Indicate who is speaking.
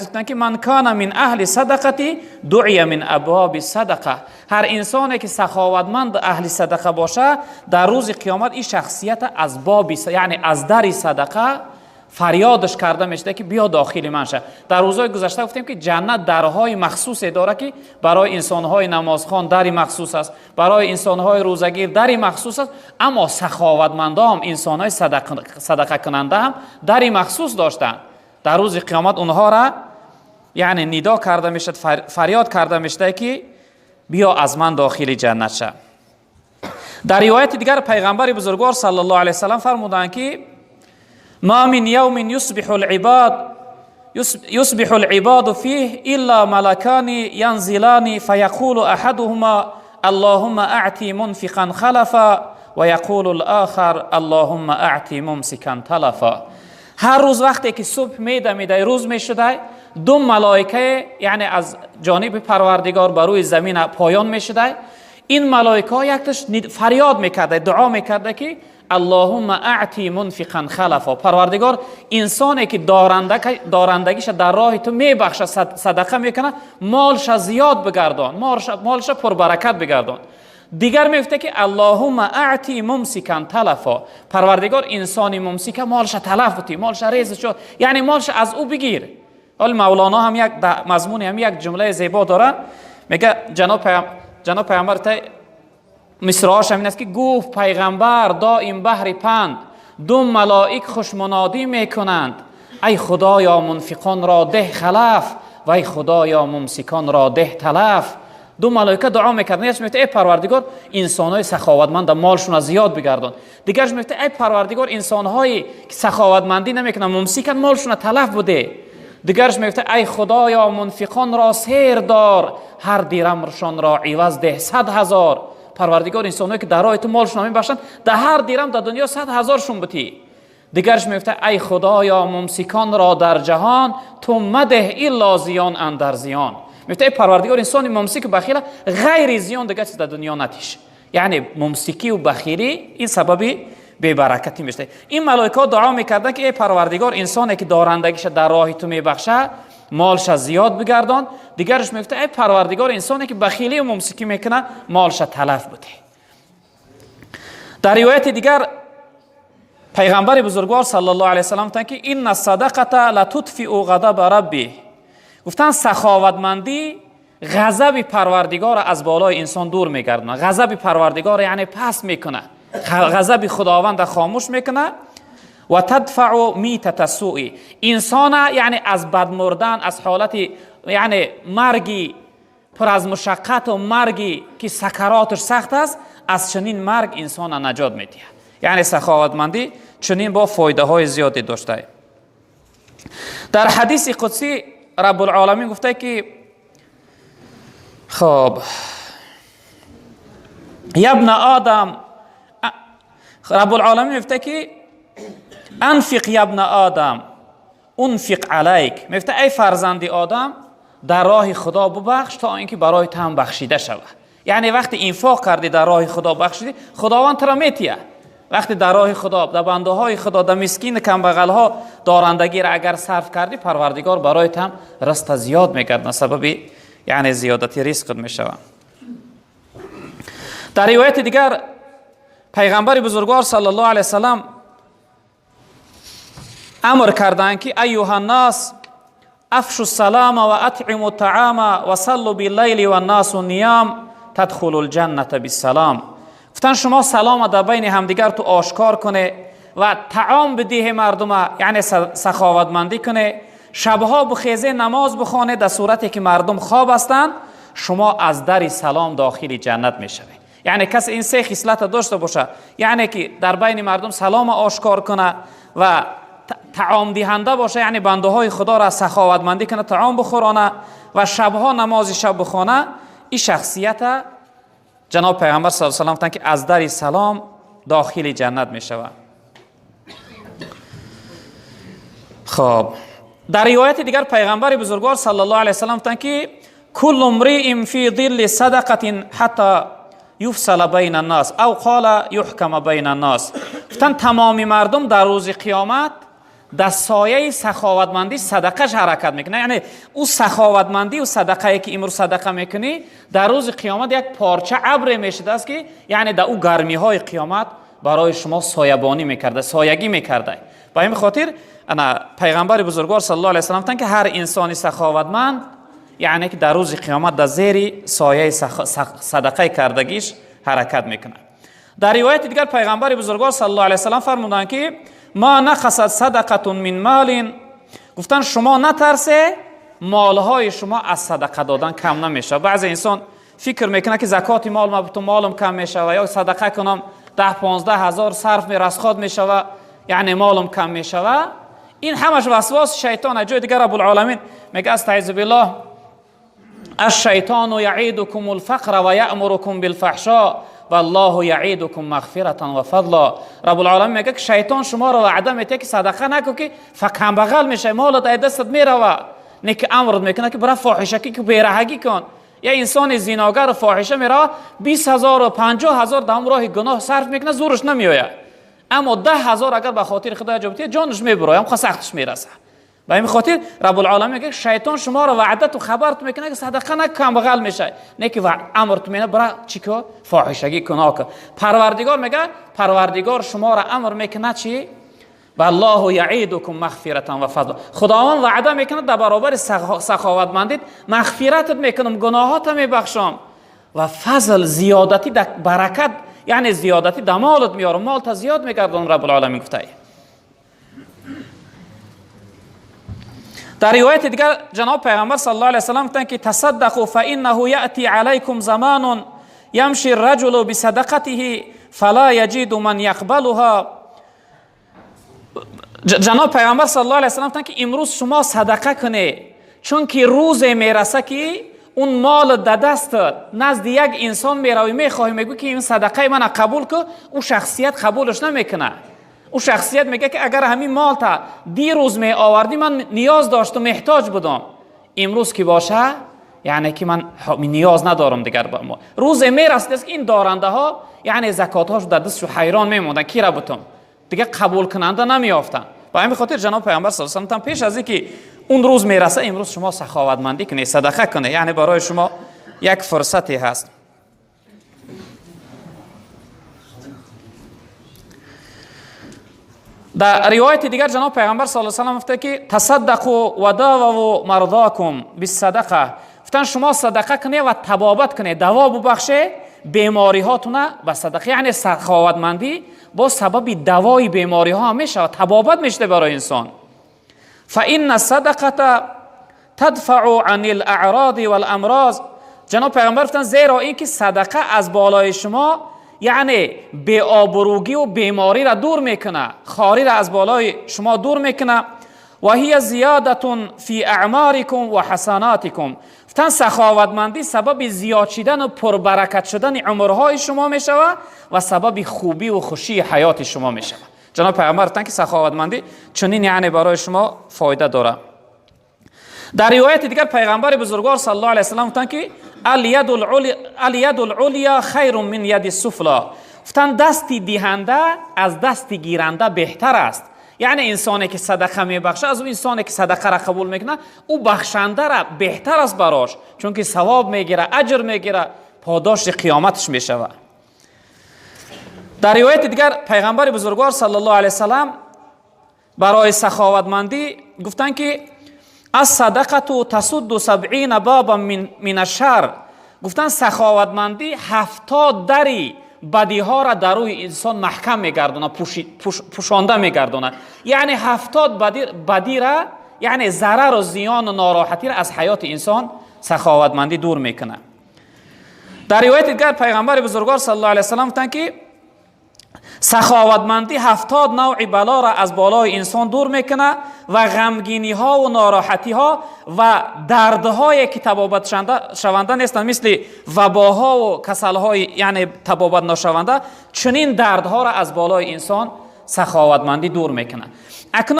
Speaker 1: گفتن که من کان من اهل صدقتی دعی من ابواب صدقه. هر انسانی که سخاوتمند اهل صدقه باشه در روز قیامت این شخصیت از باب، یعنی از در صدقه فریادش کرده میشه که بیا داخل من شه. در روزهای گذشته گفتیم که جنت درهای مخصوصی داره که برای انسانهای نمازخوان دری مخصوص است، برای انسانهای روزگیر دری مخصوص است، اما سخاوتمندا هم انسانهای صدقه کننده هم دری مخصوص داشتند. در روز قیامت اونها را یعنی ندا کرده میشد، فریاد کرده میشد که بیا از من داخل جنت شه. در روایت دیگر پیغمبر بزرگوار صلی الله علیه و سلم فرمودند که ما من یوم یصبح العباد فیه الا ملکان ینزلان فیقول احدهما اللهم اعطی منفقا خلفا و یقول الاخر اللهم اعطی ممسکا تلفا. هر روز وقتی که صبح میدمیده روز میشده، دو ملائکه یعنی از جانب پروردگار بر روی زمین پایان میشده. این ملائکه یکتش فریاد میکرده، دعا میکرده که اللهم اعطی منفقا خلفا، پروردگار انسانی که دارندگیش در راه تو میبخشه، صدقه میکنه، مالش زیاد بگردان، مالش پربرکت بگردان. دیگر میفته که اللهم اعطی ممسکا تلفا، پروردگار انسانی ممسک مالش تلف بتی، مالش ریز شد، یعنی مالش از او بگیر. حال مولانا هم یک مضمون هم یک جمله زیبا داره، میگه جناب پیامبر مصرعاش همین است که گفت پیغمبر دائم بحر پند، دو ملائک خوش منادی میکنند ای خدایا منفقان را ده خلف و ای خدایا ممسکان را ده تلف. دو ملائکه دعا میکردن، یکیش میگفت ای پروردگار انسانهای سخاوتمند مالشون از زیاد بگردان، دیگرش میگفت ای پروردگار انسانهایی که سخاوتمندی نمیکنن ممسکن مالشون تلف بده، دیگرش میگفت ای خدایا منفقان را سیر دار، هر درمشان را عوض ده 100,000. پروردگار انسانهایی که در راه تو مالشون میبخشن در هر درم در دنیا 100,000 شون بتی. دیگرش میگفت ای خدایا ممسکان را در جهان تو مده الا زیان اندر زیان. میگفت ای پروردگار انسان ممسک و بخیل غیر زیان دیگه چیز در دنیا نتیش، یعنی ممسکی و بخیلی این سبب بی برکتی میشه. این ملائکه دعا میکردن که ای پروردگار انسانی که دارندگیش در راه تو میبخشه مالش زیاد بگردان. دیگرش میگفت ای پروردگار انسانی که بخیلی و ممسکی میکنه مالش تلف بده. در روایت دیگر پیغمبر بزرگوار صلی الله علیه و سلم گفتند که این الصدقه لتطفئ غضب ربی، گفتن سخاوتمندی غضب پروردگار از بالای انسان دور میگردونه. غضب پروردگار یعنی پس میکنه، غضب خداوند خاموش میکنه. و تدفع میتة السوء، انسان یعنی از بد مردن، از حالت یعنی مرگی پر از مشقت و مرگی که سکراتش سخت است، از چنین مرگ انسان نجات میده. یعنی سخاوتمندی چنین با فایده های زیادی داشته. در حدیث قدسی رب العالمین گفته که خب یا ابن آدم، رب العالمین گفته که انفق یا ابن آدم انفق علیک، میگفته ای فرزند آدم در راه خدا ببخش تا اینکه برای تو هم بخشیده شود. یعنی وقتی انفاق کردی در راه خدا بخشیدی، خداوند تو را میتیه. وقتی در راه خدا، در بنده های خدا، در مسکین کم بغل ها دارندگی را اگر صرف کردی، پروردگار برای تو هم رزق زیاد میگردن، سبب یعنی زیادتی رزق میشود. در روایت دیگر پیغمبر بزرگوار صلی الله علیه و سلم امر کردند که ایها الناس افشوا السلام و اطعموا الطعام و صلوا باللیل و الناس نیام تدخلوا الجنة بالسلام. گفتن شما سلام در بین همدیگر تو آشکار کنه و طعام بدهی مردم، یعنی سخاوتمندی کنه، شبها بخیزه نماز بخونه در صورتی که مردم خواب هستند، شما از در سلام داخل جنت میشوید. یعنی کسی این سه خصلت داشته باشه، یعنی که در بین مردم سلام آشکار کنه و طعام دهنده باشه، یعنی بنده های خدا را سخاوتمندی کنه، طعام بخورانه و شبها نماز شب بخونه، این شخصیت جناب پیغمبر صلی الله علیه و سلم گفتند که از در سلام داخل جنت می شود. خب در روایت دیگر پیغمبر بزرگوار صلی الله علیه و سلم گفتند که کل امرئ فی ظل صدقه حتی یفصل بین الناس او قال یحکم بین الناس. گفتند تمامی مردم در روز قیامت در سایه سخاوتمندی صدقش حرکت میکنه. یعنی او سخاوتمندی و صدقه که امروز صدقه میکنی در روز قیامت یک پارچه ابر میشد است که یعنی در او گرمی های قیامت برای شما سایبانی میکرده، سایگی میکرده. با این خاطر انا پیغمبر بزرگوار صلی الله علیه و سلم گفتن که هر انسانی سخاوتمند یعنی که در روز قیامت در زیر سایه صدقه کردگیش حرکت میکنه. در روایت دیگر پیغمبر بزرگوار صلی الله علیه و سلم فرمودند که ما نقصت صدقه من مال، گفتن شما نترسه مالهای شما از صدقه دادن کم نمیشه. بعضی انسان فکر میکنه که زکات مال ما تو مالم کم میشه و یا صدقه کنم 10-15 هزار صرف میره از خود میشه یعنی مالم کم میشه. این همش وسواس شیطان. جای دیگر رب العالمین میگه استعذ بالله الشیطان یعیدکم الفقر و یأمرکم بالفحشاء والله یعیدکم مغفرة و فضلا. رب العالمین میگه که شیطان شما رو وعده میده که صدقه نکن که فکم بغل میشه، مالت از دستت میره و نیک امرت میکنه که برای فاحشه که بیرهگی کن. یا انسان زیناگر فاحشه میره 20,000 و 50,000 در راه گناه صرف میکنه زورش نمیآید، اما 10,000 اگر به خاطر خدا جبتی جانش میبره، هم سختش میرسه. و این خاطر رب العالمین میگه شیطان شما را وعدت و خبرت میکنه که صدقه نکن بغل میشه، نه که امرت میکنه برای چیکار فاحشگی گناه کن. پروردگار میگه پروردگار شما را امر میکنه چی؟ والله یعیدکم مغفرة و فضل. خداوند وعده میکنه در برابر سخاوتمندیت مغفرتت میکنم، گناهات میبخشم و فضل زیادتی در برکت یعنی زیادتی در مالت میارم، مال تا زیاد میگردم. رب العالمین گفته. در روایت دیگر جناب پیغمبر صلی الله علیه و سلم گفتند که تصدقوا فانه یأتی علیکم زمان یمشی الرجل بصدقته فلا یجد من یقبلها. جناب پیغمبر صلی الله علیه و سلم گفتند که امروز شما صدقه کنه، چون که روز میرسه که اون مال در دستت نزد یک انسان میروی میخواهی میگه که این صدقه من قبول که او شخصیت قبولش نمیکنه. او شخصیت میگه که اگر همین مال تا دیروز می آوردی من نیاز داشتم محتاج بودم، امروز که باشه یعنی که من نیاز ندارم دیگر با ما. روز میرسه که این دارنده ها یعنی زکات هاش در دستش حیران میموندن کی را بتم دیگه قبول کننده نمیافتن. با همین خاطر جناب پیامبر صلی الله علیه و سلم پیش از اینکه اون روز میرسه امروز شما سخاوتمندی کنید، صدقه کنید، یعنی برای شما یک فرصتی هست. در روایت دیگر جناب پیغمبر صلی الله علیه و سلم گفته که تصدقوا و داووا مرضاکم بالصدقه. گفتن شما صدقه کنید و طبابت کنید، دوا ببخشه بیماری هاتون با صدقه. یعنی سخاوتمندی با سبب دوای بیماری ها میشه و طبابت میشه برای انسان. فان الصدقه تدفع عن الاعراض والامراض. جناب پیغمبر گفتن زیرا اینکه صدقه از بالای شما یعنی بی آبروگی و بیماری را دور میکنه، خاری را از بالای شما دور میکنه. و هی زیادتون فی اعمارکم و حسناتکم. گفتن سخاوتمندی سبب زیاد شدن و پربرکت شدن عمرهای شما میشوه و سبب خوبی و خوشی حیات شما میشوه. جناب پیغمبر گفتن که سخاوتمندی چنین یعنی برای شما فایده داره. در روایت دیگر پیغمبر بزرگوار صلی الله علیه و سلم گفتن که الید العلیا خیر من ید السفلی. گفتن دستی دهنده از دستی گیرنده بهتر است. یعنی انسانی که صدقه میبخشه از اون انسانی که صدقه را قبول میکنه او بخشنده را بهتر است براش، چون که ثواب میگیره، اجر میگیره، پاداش قیامتش میشوه. در روایت دیگر پیغمبر بزرگوار صلی الله علیه و سلم برای سخاوتمندی گفتن که الصدقه تسد 70 بابا من الشر. گفتن سخاوتمندی 70 دری بدی ها را در روی انسان محکم میگردونه، پوشانده میگردونه. یعنی 70 بدی را یعنی ضرر و زیان و ناراحتی را از حیات انسان سخاوتمندی دور میکنه. در روایت دیگر پیغمبر بزرگوار صلی الله علیه و سلم گفتند که سخاوتمندی 70 نوع بلا را از بالای انسان دور میکنه و غمگینی ها و ناراحتی ها و دردهایی که تبابت شونده نیستند، مثل وباها و کسل های یعنی تبابت نشونده، چنین دردها را از بالای انسان سخاوتمندی دور میکنه.